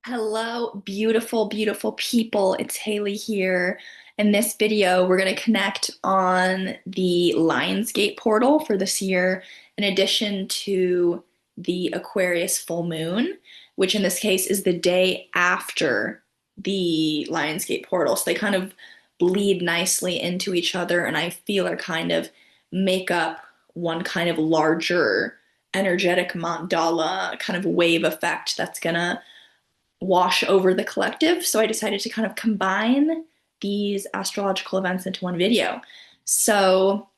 Hello, beautiful, beautiful people. It's Haley here. In this video, we're going to connect on the Lionsgate portal for this year, in addition to the Aquarius full moon, which in this case is the day after the Lionsgate portal. So they kind of bleed nicely into each other, and I feel are kind of make up one kind of larger energetic mandala kind of wave effect that's gonna wash over the collective. So I decided to kind of combine these astrological events into one video. So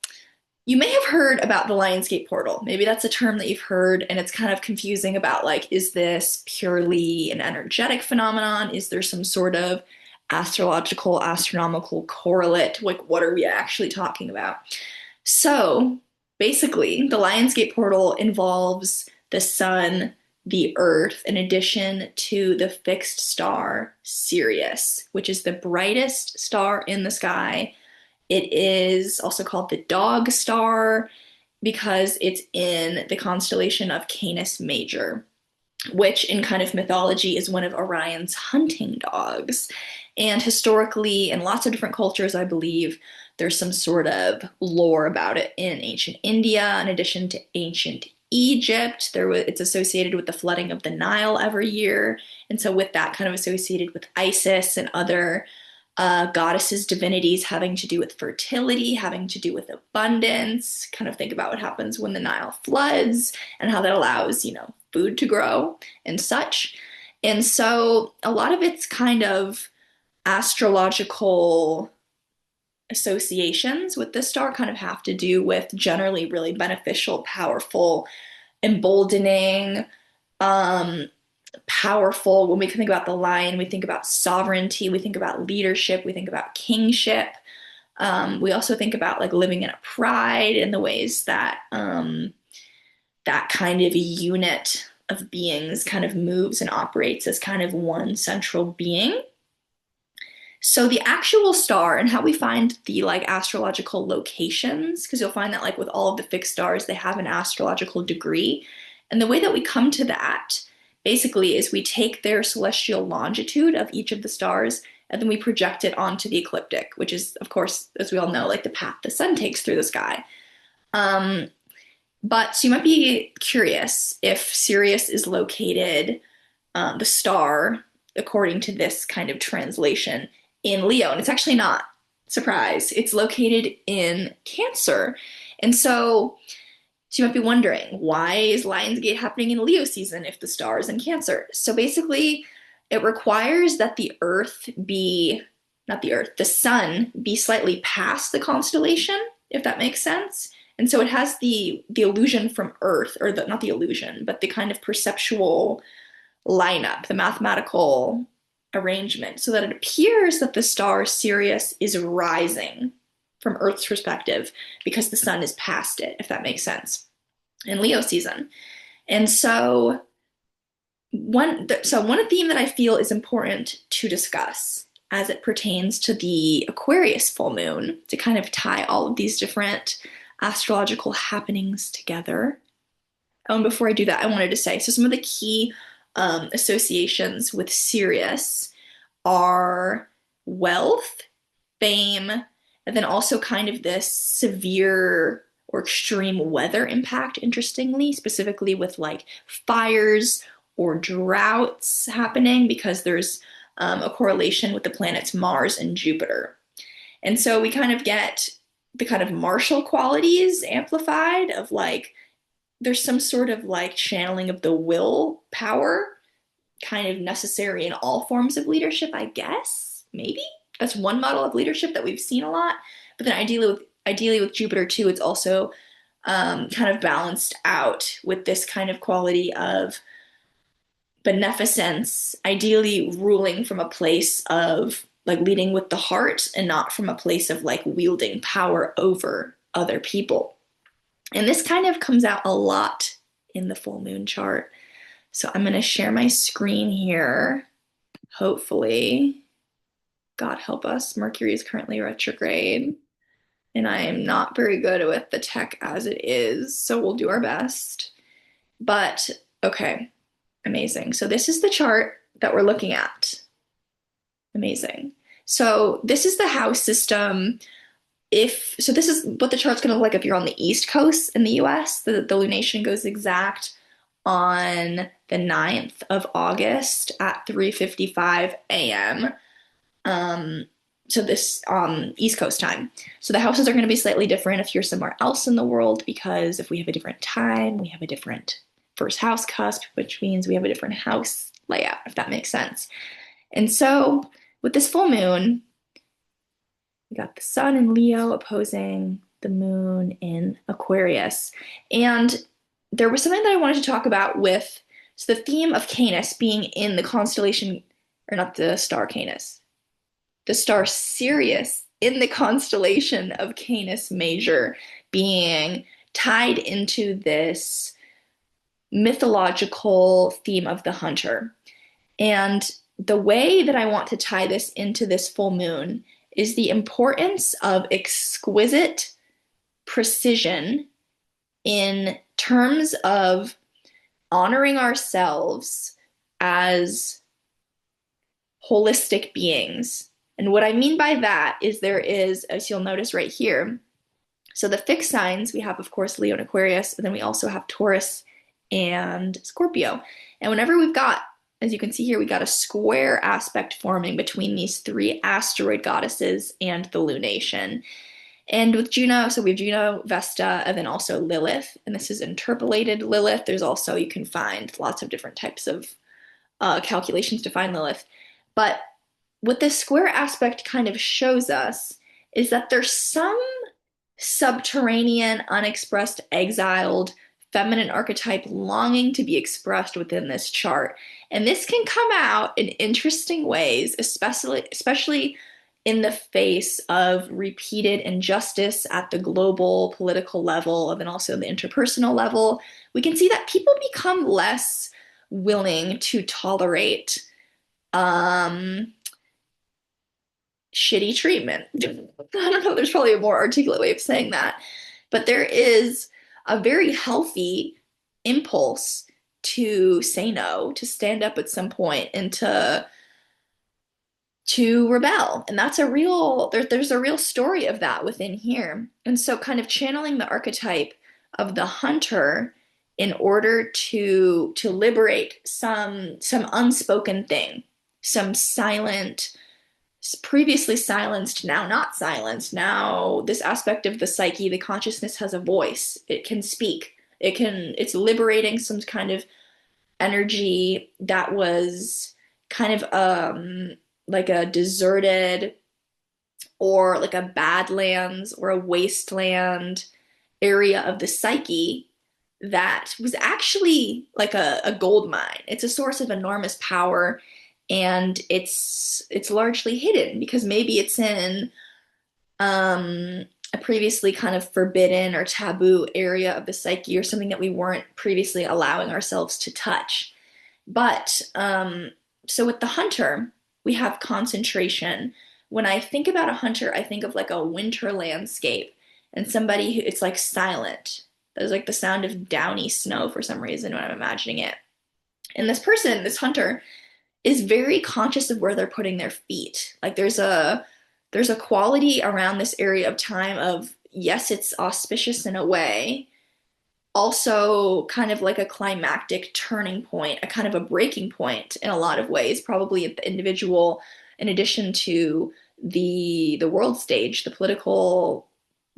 you may have heard about the Lionsgate portal. Maybe that's a term that you've heard, and it's kind of confusing about like, is this purely an energetic phenomenon? Is there some sort of astrological, astronomical correlate? Like, what are we actually talking about? So basically, the Lionsgate portal involves the sun, the Earth, in addition to the fixed star Sirius, which is the brightest star in the sky. It is also called the dog star because it's in the constellation of Canis Major, which in kind of mythology is one of Orion's hunting dogs. And historically, in lots of different cultures, I believe there's some sort of lore about it in ancient India, in addition to ancient Egypt. It's associated with the flooding of the Nile every year. And so, with that, kind of associated with Isis and other goddesses, divinities having to do with fertility, having to do with abundance. Kind of think about what happens when the Nile floods and how that allows, food to grow and such. And so, a lot of it's kind of astrological associations with this star kind of have to do with generally really beneficial, powerful, emboldening, um, powerful. When we think about the lion, we think about sovereignty, we think about leadership, we think about kingship. We also think about like living in a pride in the ways that that kind of unit of beings kind of moves and operates as kind of one central being. So the actual star and how we find the like astrological locations, because you'll find that like with all of the fixed stars, they have an astrological degree. And the way that we come to that basically is we take their celestial longitude of each of the stars and then we project it onto the ecliptic, which is, of course, as we all know, like the path the sun takes through the sky. Um, but so you might be curious if Sirius is located, the star, according to this kind of translation, in Leo. And it's actually not. Surprise. It's located in Cancer. And so you might be wondering, why is Lionsgate happening in Leo season if the star is in Cancer? So basically, it requires that the Earth be, not the Earth, the sun be slightly past the constellation, if that makes sense. And so it has the illusion from Earth, or the, not the illusion, but the kind of perceptual lineup, the mathematical arrangement, so that it appears that the star Sirius is rising from Earth's perspective because the sun is past it, if that makes sense, in Leo season. And so one theme that I feel is important to discuss as it pertains to the Aquarius full moon, to kind of tie all of these different astrological happenings together. Oh, and before I do that, I wanted to say, so some of the key associations with Sirius are wealth, fame, and then also kind of this severe or extreme weather impact, interestingly, specifically with like fires or droughts happening because there's a correlation with the planets Mars and Jupiter. And so we kind of get the kind of martial qualities amplified of like there's some sort of like channeling of the will power kind of necessary in all forms of leadership, I guess. Maybe that's one model of leadership that we've seen a lot. But then ideally with Jupiter too, it's also kind of balanced out with this kind of quality of beneficence, ideally ruling from a place of like leading with the heart and not from a place of like wielding power over other people. And this kind of comes out a lot in the full moon chart. So I'm going to share my screen here. Hopefully, God help us, Mercury is currently retrograde, and I am not very good with the tech as it is, so we'll do our best. But okay, amazing. So this is the chart that we're looking at. Amazing. So this is the house system. If so, this is what the chart's going to look like if you're on the East Coast in the US. The lunation goes exact on the 9th of August at 3:55 a.m. Um, so this East Coast time. So the houses are going to be slightly different if you're somewhere else in the world, because if we have a different time, we have a different first house cusp, which means we have a different house layout, if that makes sense. And so with this full moon, we got the sun in Leo opposing the moon in Aquarius. And there was something that I wanted to talk about with so the theme of Canis being in the constellation, or not the star Canis, the star Sirius in the constellation of Canis Major being tied into this mythological theme of the hunter. And the way that I want to tie this into this full moon is the importance of exquisite precision in terms of honoring ourselves as holistic beings. And what I mean by that is there is, as you'll notice right here, so the fixed signs, we have, of course, Leo and Aquarius, and then we also have Taurus and Scorpio. And whenever we've got, as you can see here, we got a square aspect forming between these three asteroid goddesses and the lunation. And with Juno, so we have Juno, Vesta, and then also Lilith. And this is interpolated Lilith. There's also, you can find lots of different types of calculations to find Lilith. But what this square aspect kind of shows us is that there's some subterranean, unexpressed, exiled, feminine archetype longing to be expressed within this chart. And this can come out in interesting ways, especially in the face of repeated injustice at the global political level and then also the interpersonal level. We can see that people become less willing to tolerate shitty treatment. I don't know, there's probably a more articulate way of saying that, but there is a very healthy impulse to say no, to stand up at some point, and to rebel. And that's a real there's a real story of that within here. And so kind of channeling the archetype of the hunter in order to liberate some unspoken thing, some silent, previously silenced, now not silenced. Now this aspect of the psyche, the consciousness has a voice. It can speak. It's liberating some kind of energy that was kind of like a deserted or like a badlands or a wasteland area of the psyche that was actually like a gold mine. It's a source of enormous power, and it's largely hidden because maybe it's in a previously kind of forbidden or taboo area of the psyche, or something that we weren't previously allowing ourselves to touch. But so with the hunter, we have concentration. When I think about a hunter, I think of like a winter landscape and somebody who it's like silent. There's like the sound of downy snow for some reason when I'm imagining it. And this person, this hunter, is very conscious of where they're putting their feet. Like there's a quality around this area of time of, yes, it's auspicious in a way, also kind of like a climactic turning point, a kind of a breaking point in a lot of ways, probably at the individual, in addition to the world stage, the political,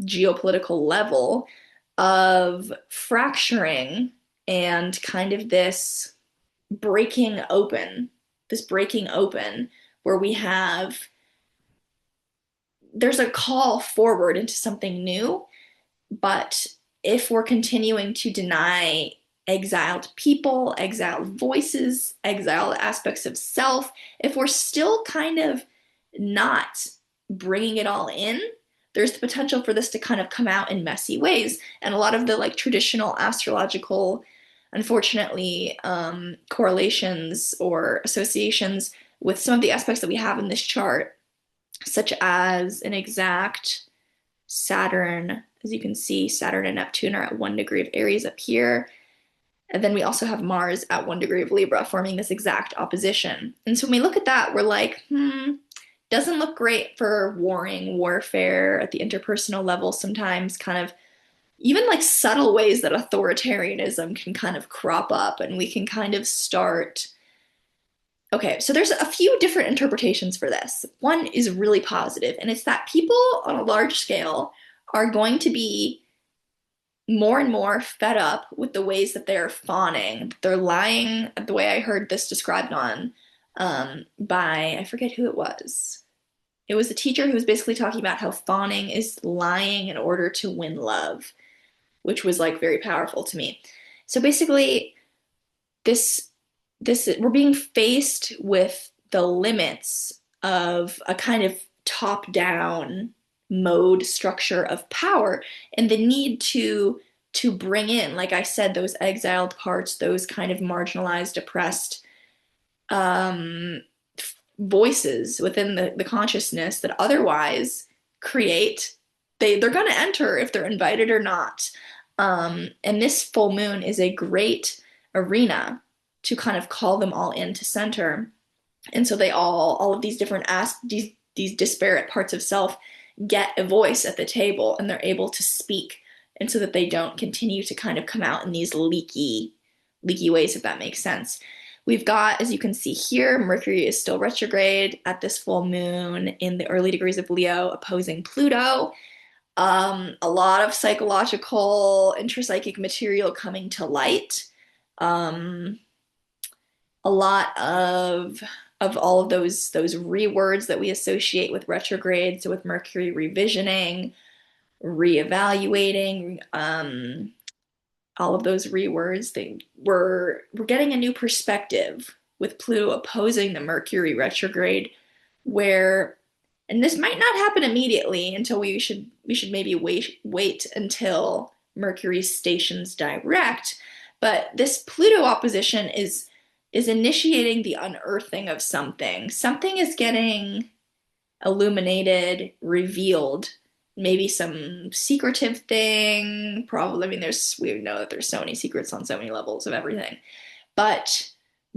geopolitical level of fracturing and kind of this breaking open where we have there's a call forward into something new, but if we're continuing to deny exiled people, exiled voices, exiled aspects of self, if we're still kind of not bringing it all in, there's the potential for this to kind of come out in messy ways. And a lot of the like traditional astrological, unfortunately, correlations or associations with some of the aspects that we have in this chart, such as an exact Saturn. As you can see, Saturn and Neptune are at 1 degree of Aries up here. And then we also have Mars at 1 degree of Libra, forming this exact opposition. And so when we look at that, we're like, doesn't look great for warring, warfare at the interpersonal level sometimes, kind of even like subtle ways that authoritarianism can kind of crop up, and we can kind of start. Okay, so there's a few different interpretations for this. One is really positive, and it's that people on a large scale are going to be more and more fed up with the ways that they're fawning. They're lying, the way I heard this described on by, I forget who it was. It was a teacher who was basically talking about how fawning is lying in order to win love, which was like very powerful to me. So basically, this we're being faced with the limits of a kind of top-down mode structure of power and the need to bring in, like I said, those exiled parts, those kind of marginalized, oppressed um, voices within the consciousness that otherwise create, they're going to enter if they're invited or not. And this full moon is a great arena to kind of call them all into center. And so they all of these different these disparate parts of self get a voice at the table, and they're able to speak, and so that they don't continue to kind of come out in these leaky ways, if that makes sense. We've got, as you can see here, Mercury is still retrograde at this full moon in the early degrees of Leo, opposing Pluto. A lot of psychological, intrapsychic material coming to light. Um, a lot of all of those rewords that we associate with retrograde. So with Mercury revisioning, reevaluating, all of those rewords, we're getting a new perspective with Pluto opposing the Mercury retrograde, where, and this might not happen immediately until we should maybe wait until Mercury stations direct, but this Pluto opposition is initiating the unearthing of something. Something is getting illuminated, revealed. Maybe some secretive thing. Probably, I mean, we know that there's so many secrets on so many levels of everything. But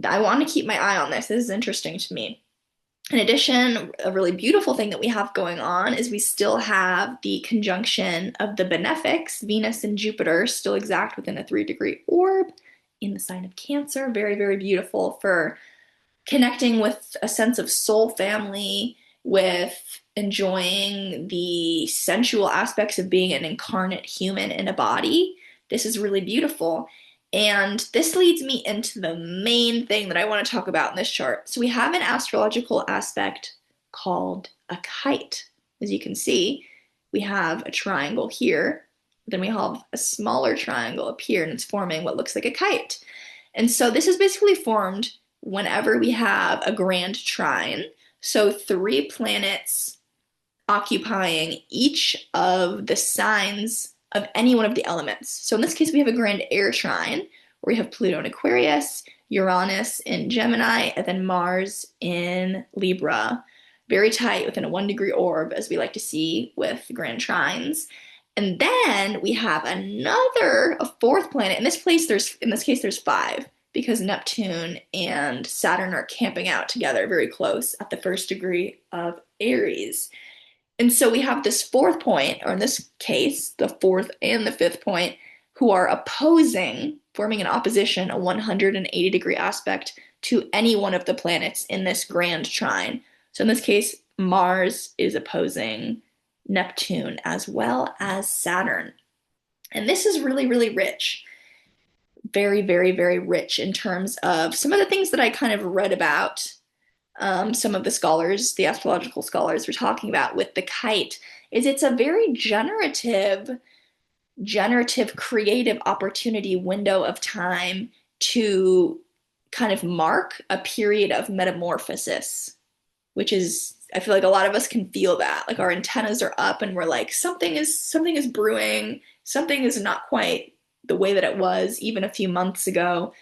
I want to keep my eye on this. This is interesting to me. In addition, a really beautiful thing that we have going on is we still have the conjunction of the benefics, Venus and Jupiter, still exact within a 3-degree orb in the sign of Cancer. Very, very beautiful for connecting with a sense of soul family, with enjoying the sensual aspects of being an incarnate human in a body. This is really beautiful. And this leads me into the main thing that I want to talk about in this chart. So we have an astrological aspect called a kite. As you can see, we have a triangle here. Then we have a smaller triangle up here, and it's forming what looks like a kite. And so this is basically formed whenever we have a grand trine. So 3 planets occupying each of the signs of any one of the elements. So in this case, we have a grand air trine where we have Pluto in Aquarius, Uranus in Gemini, and then Mars in Libra. Very tight within a 1-degree orb, as we like to see with grand trines. And then we have a 4th planet. In this case, there's 5, because Neptune and Saturn are camping out together very close at the 1st degree of Aries. And so we have this 4th point, or in this case, the 4th and the 5th point, who are opposing, forming an opposition, a 180-degree aspect to any one of the planets in this grand trine. So in this case, Mars is opposing Neptune as well as Saturn. And this is really, really rich. Very, very, very rich in terms of some of the things that I kind of read about. Some of the scholars, the astrological scholars, were talking about with the kite, is it's a very generative, creative opportunity window of time to kind of mark a period of metamorphosis, which is, I feel like a lot of us can feel that. Like our antennas are up and we're like, something is brewing, something is not quite the way that it was even a few months ago.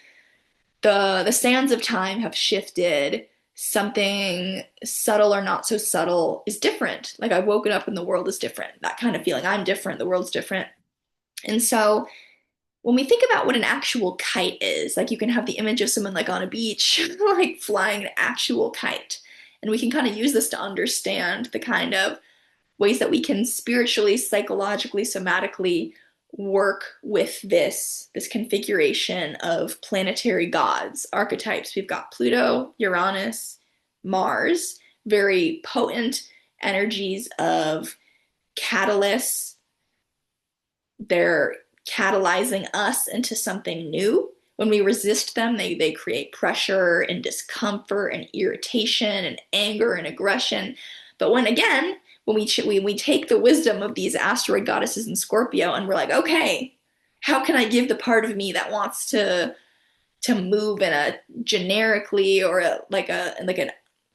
The sands of time have shifted. Something subtle or not so subtle is different. Like I've woken up and the world is different. That kind of feeling. I'm different, the world's different. And so when we think about what an actual kite is, like you can have the image of someone like on a beach, like flying an actual kite. And we can kind of use this to understand the kind of ways that we can spiritually, psychologically, somatically work with this configuration of planetary gods, archetypes. We've got Pluto, Uranus, Mars, very potent energies of catalysts. They're catalyzing us into something new. When we resist them, they create pressure and discomfort and irritation and anger and aggression. But when again, when we take the wisdom of these asteroid goddesses in Scorpio and we're like, okay, how can I give the part of me that wants to move in a generically or like a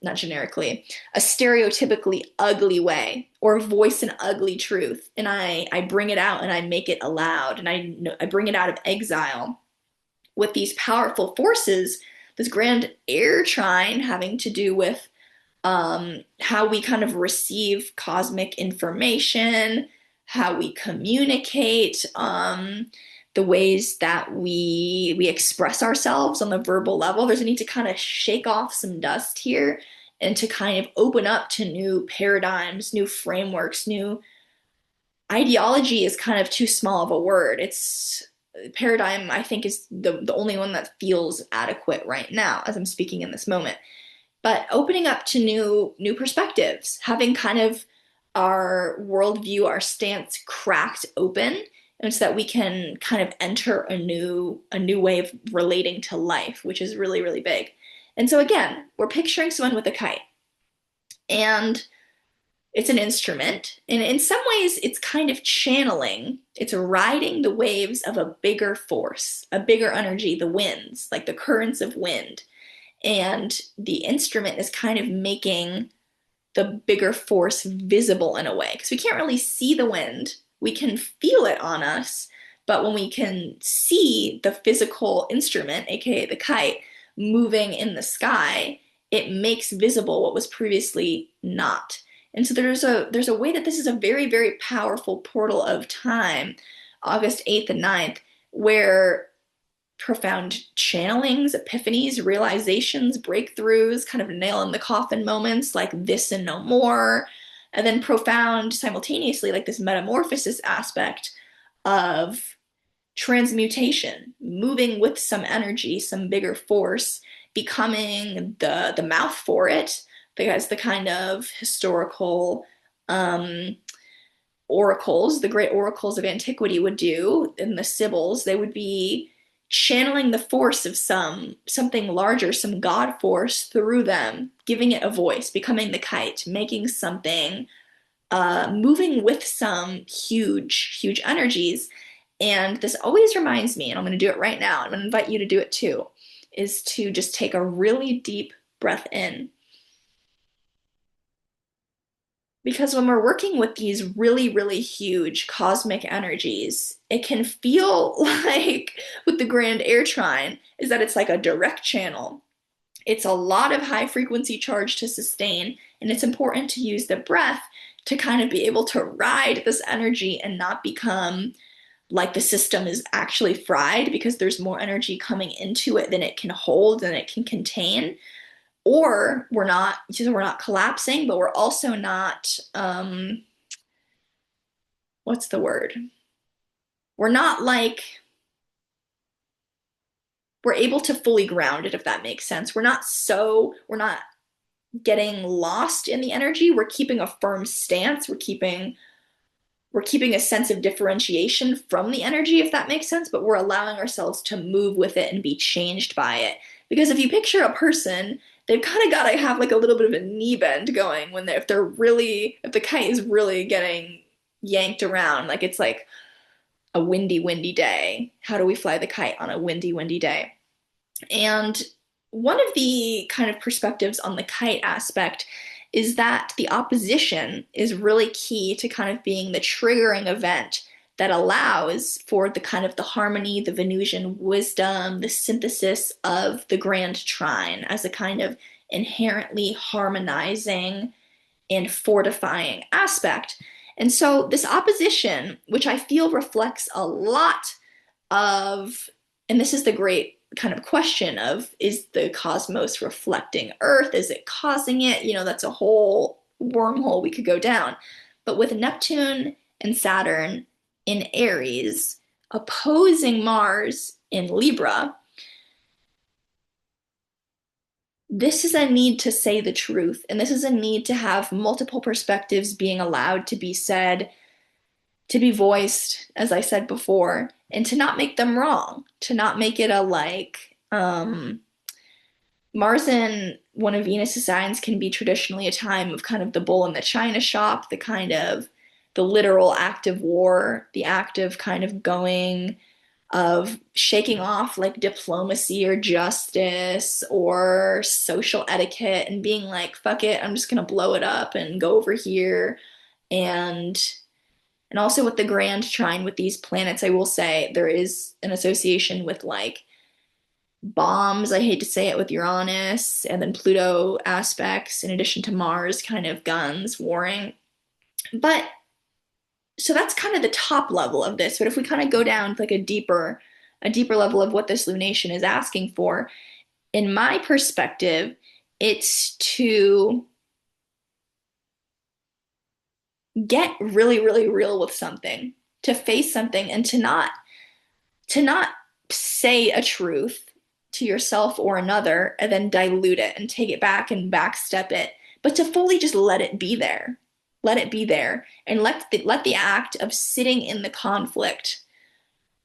not generically, a stereotypically ugly way or voice an ugly truth. And I bring it out and I make it aloud and I bring it out of exile with these powerful forces, this grand air trine having to do with how we kind of receive cosmic information, how we communicate, the ways that we express ourselves on the verbal level. There's a need to kind of shake off some dust here and to kind of open up to new paradigms, new frameworks, new ideology is kind of too small of a word. It's paradigm, I think, is the only one that feels adequate right now as I'm speaking in this moment. But opening up to new perspectives, having kind of our worldview, our stance cracked open, and so that we can kind of enter a new way of relating to life, which is really, really big. And so again, we're picturing someone with a kite, and it's an instrument, and in some ways, it's kind of channeling, it's riding the waves of a bigger force, a bigger energy, the winds, like the currents of wind. And the instrument is kind of making the bigger force visible in a way because we can't really see the wind. We can feel it on us, but when we can see the physical instrument, aka the kite, moving in the sky, it makes visible what was previously not. And so there's a way that this is a very, very powerful portal of time, August 8th and 9th, where profound channelings, epiphanies, realizations, breakthroughs, kind of nail in the coffin moments like this and no more. And then profound simultaneously, like this metamorphosis aspect of transmutation, moving with some energy, some bigger force, becoming the mouth for it, because the kind of historical oracles, the great oracles of antiquity would do, in the Sibyls, they would be channeling the force of something larger, some God force through them, giving it a voice, becoming the kite, making something, moving with some huge, huge energies. And this always reminds me, and I'm going to do it right now, I'm going to invite you to do it too, is to just take a really deep breath in. Because when we're working with these really, really huge cosmic energies, it can feel like with the grand air trine, is that it's like a direct channel. It's a lot of high frequency charge to sustain, and it's important to use the breath to kind of be able to ride this energy and not become like the system is actually fried because there's more energy coming into it than it can hold, than it can contain. Or we're not collapsing, but we're also not what's the word? We're not like we're able to fully ground it, if that makes sense. We're not getting lost in the energy. We're keeping a firm stance. We're keeping a sense of differentiation from the energy, if that makes sense, but we're allowing ourselves to move with it and be changed by it. Because if you picture a person, they've kind of got to have like a little bit of a knee bend going when if the kite is really getting yanked around, like it's like a windy, windy day. How do we fly the kite on a windy, windy day? And one of the kind of perspectives on the kite aspect is that the opposition is really key to kind of being the triggering event that allows for the kind of the harmony, the Venusian wisdom, the synthesis of the grand trine as a kind of inherently harmonizing and fortifying aspect. And so this opposition, which I feel reflects a lot of, and this is the great kind of question of, is the cosmos reflecting Earth? Is it causing it? You know, that's a whole wormhole we could go down. But with Neptune and Saturn in Aries opposing Mars in Libra, this is a need to say the truth, and this is a need to have multiple perspectives being allowed to be said, to be voiced, as I said before, and to not make them wrong, to not make it a like, Mars in one of Venus's signs can be traditionally a time of kind of the bull in the china shop, the kind of the literal act of war, the act of kind of going, of shaking off like diplomacy or justice or social etiquette and being like, fuck it, I'm just gonna blow it up and go over here. And also with the grand trine with these planets, I will say there is an association with like bombs, I hate to say it, with Uranus, and then Pluto aspects, in addition to Mars, kind of guns, warring. But so that's kind of the top level of this. But if we kind of go down to like a deeper level of what this lunation is asking for, in my perspective, it's to get really, really real with something, to face something, and to not say a truth to yourself or another and then dilute it and take it back and backstep it, but to fully just let it be there. Let it be there and let the act of sitting in the conflict.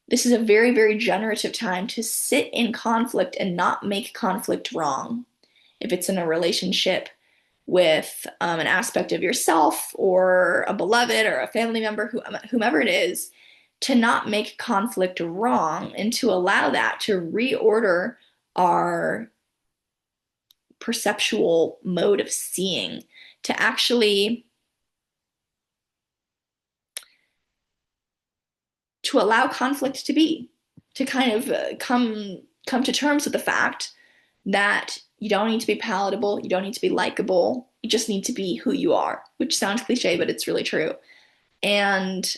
This is a very, very generative time to sit in conflict and not make conflict wrong. If it's in a relationship with an aspect of yourself or a beloved or a family member, whomever it is, to not make conflict wrong and to allow that to reorder our perceptual mode of seeing, to actually to allow conflict to be, to kind of come to terms with the fact that you don't need to be palatable, you don't need to be likable, you just need to be who you are, which sounds cliche, but it's really true. And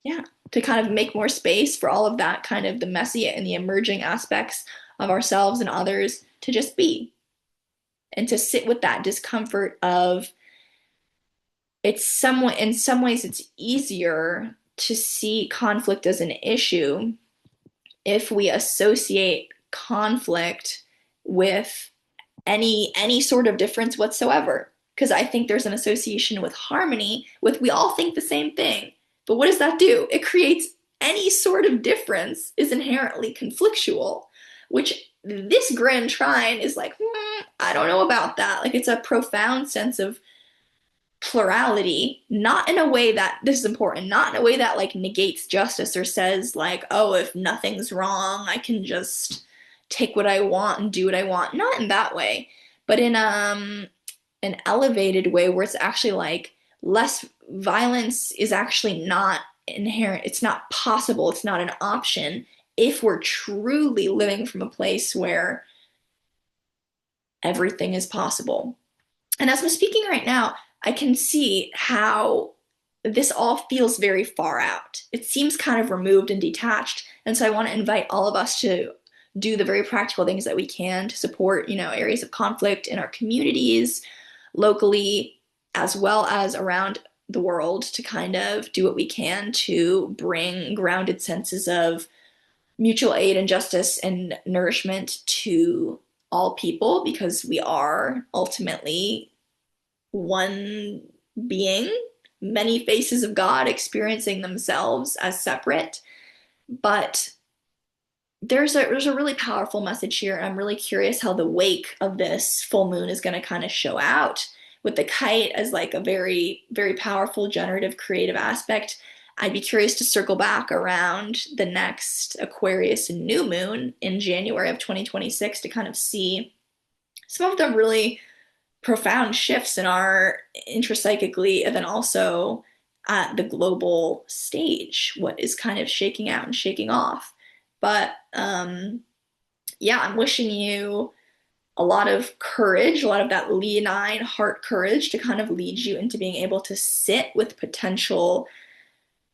yeah, to kind of make more space for all of that kind of the messy and the emerging aspects of ourselves and others to just be, and to sit with that discomfort of, it's somewhat, in some ways it's easier to see conflict as an issue if we associate conflict with any sort of difference whatsoever. Because I think there's an association with harmony, with we all think the same thing. But what does that do? It creates any sort of difference is inherently conflictual, which this grand trine is like, I don't know about that. Like it's a profound sense of plurality, not in a way that, this is important, not in a way that like negates justice or says like, oh, if nothing's wrong, I can just take what I want and do what I want. Not in that way, but in an elevated way where it's actually like less violence is actually not inherent, it's not possible, it's not an option if we're truly living from a place where everything is possible. And as I'm speaking right now, I can see how this all feels very far out. It seems kind of removed and detached. And so I want to invite all of us to do the very practical things that we can to support, areas of conflict in our communities, locally, as well as around the world, to kind of do what we can to bring grounded senses of mutual aid and justice and nourishment to all people, because we are ultimately one being, many faces of God experiencing themselves as separate. But there's a really powerful message here, and I'm really curious how the wake of this full moon is going to kind of show out, with the kite as like a very, very powerful generative creative aspect. I'd be curious to circle back around the next Aquarius new moon in January of 2026 to kind of see some of the really profound shifts in our intrapsychically, and then also at the global stage, what is kind of shaking out and shaking off. But yeah, I'm wishing you a lot of courage, a lot of that leonine heart courage to kind of lead you into being able to sit with potential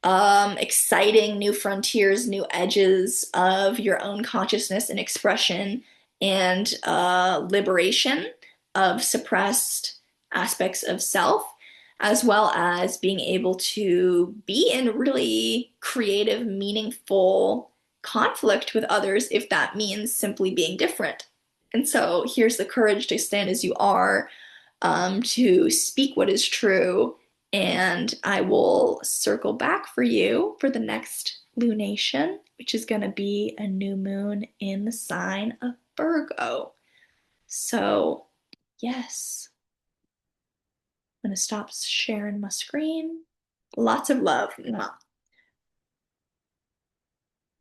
exciting new frontiers, new edges of your own consciousness and expression, and liberation of suppressed aspects of self, as well as being able to be in really creative, meaningful conflict with others if that means simply being different. And so here's the courage to stand as you are, to speak what is true, and I will circle back for you for the next lunation, which is going to be a new moon in the sign of Virgo. So, yes, I'm going to stop sharing my screen. Lots of love. Mwah.